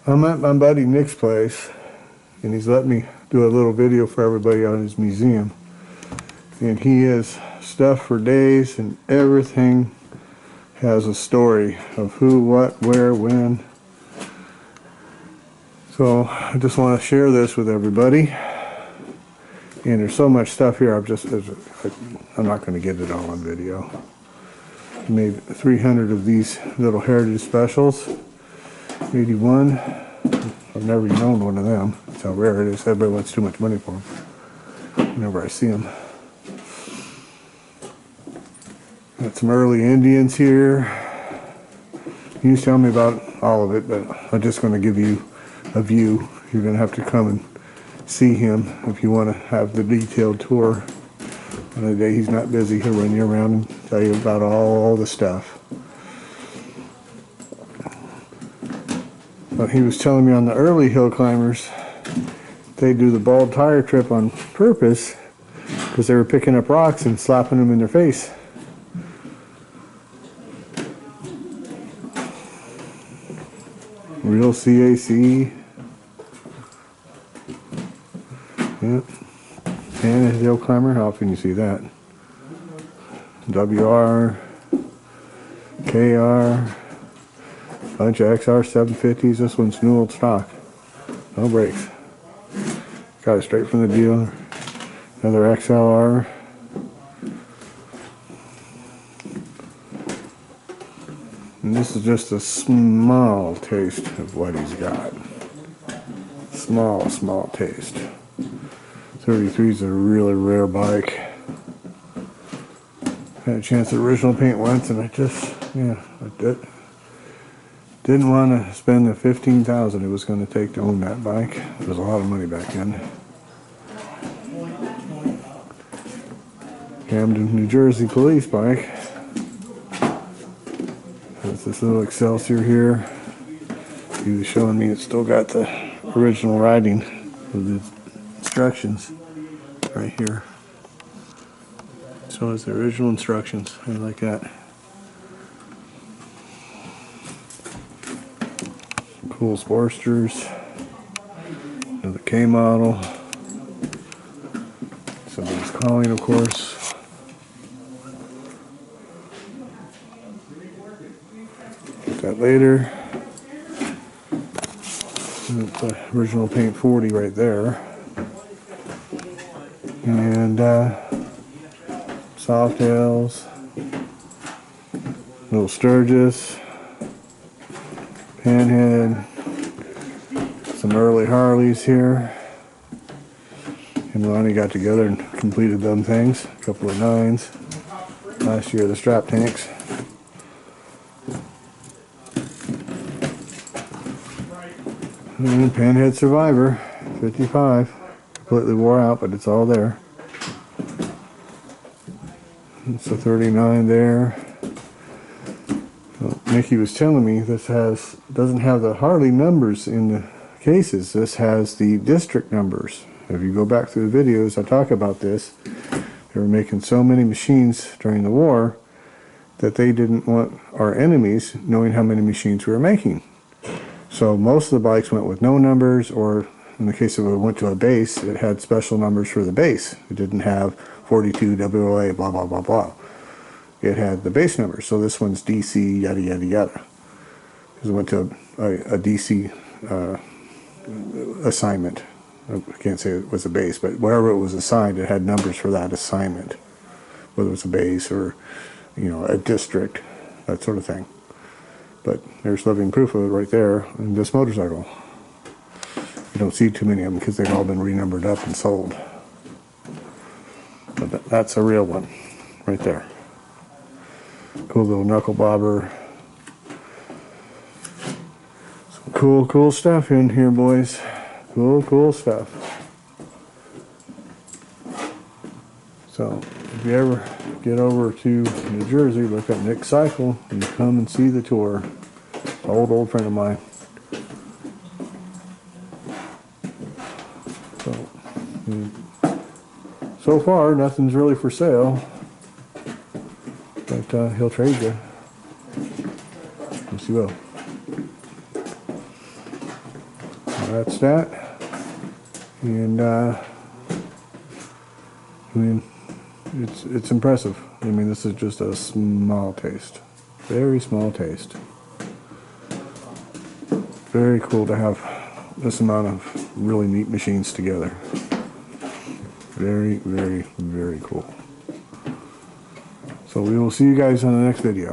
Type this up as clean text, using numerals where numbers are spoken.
I'm at my buddy Nick's place, and he's let me do a little video for everybody on his museum. And he has stuff for days, and everything has a story of who, what, where, when. So I just want to share this with everybody. And there's so much stuff here, I'm not going to get it all on video. I made 300 of these little heritage specials. 81. I've never even owned one of them. That's how rare it is. Everybody wants too much money for them whenever I see them. Got some early Indians here. You tell me about all of it, but I'm just going to give you a view. You're going to have to come and see him if you want to have the detailed tour. On the day he's not busy, he'll run you around and tell you about all the stuff. But he was telling me on the early hill climbers, they do the bald tire trip on purpose because they were picking up rocks and slapping them in their face. Real CAC. Yep. And a hill climber, how often you see that? WR, KR, bunch of XR 750s. This one's new old stock. No brakes. Got it straight from the dealer. Another XLR. And this is just a small taste of what he's got. Small taste. 33 is a really rare bike. Had a chance at original paint once, and I didn't want to spend the $15,000 it was going to take to own that bike. It was a lot of money back then. Camden, New Jersey police bike. That's this little Excelsior here. He was showing me it's still got the original writing with the instructions right here. So it's the original instructions. I like that. Some cool Sportsters. Another K model. Somebody's calling, of course. Get that later. The original paint 40 right there. And Softails, little Sturgis, Panhead, some early Harleys here. And Lonnie got together and completed them things. A couple of 9s. Last year the strap tanks. And Panhead Survivor, 55. Completely wore out, but it's all there. It's a 39 there. Well, Mickey was telling me this doesn't have the Harley numbers in the cases. This has the district numbers. If you go back through the videos, I talk about this. They were making so many machines during the war that they didn't want our enemies knowing how many machines we were making. So most of the bikes went with no numbers, or in the case of it went to a base, it had special numbers for the base. It didn't have 42 WOA, blah, blah, blah, blah. It had the base numbers. So this one's DC, yada, yada, yada. Because it went to a DC assignment. I can't say it was a base, but wherever it was assigned, it had numbers for that assignment. Whether it was a base or, a district, that sort of thing. But there's living proof of it right there in this motorcycle. You don't see too many of them because they've all been renumbered up and sold. But that's a real one right there. Cool little knuckle bobber. Some cool stuff in here, boys. Cool stuff. So if you ever get over to New Jersey, look at Nick Cycle and come and see the tour. Old friend of mine. So far, nothing's really for sale, but he'll trade you. Yes, he will. that's that. And I mean, it's impressive. I mean, this is just a small taste, very small taste. Very cool to have this amount of really neat machines together. Very, very, very cool. So we will see you guys on the next video.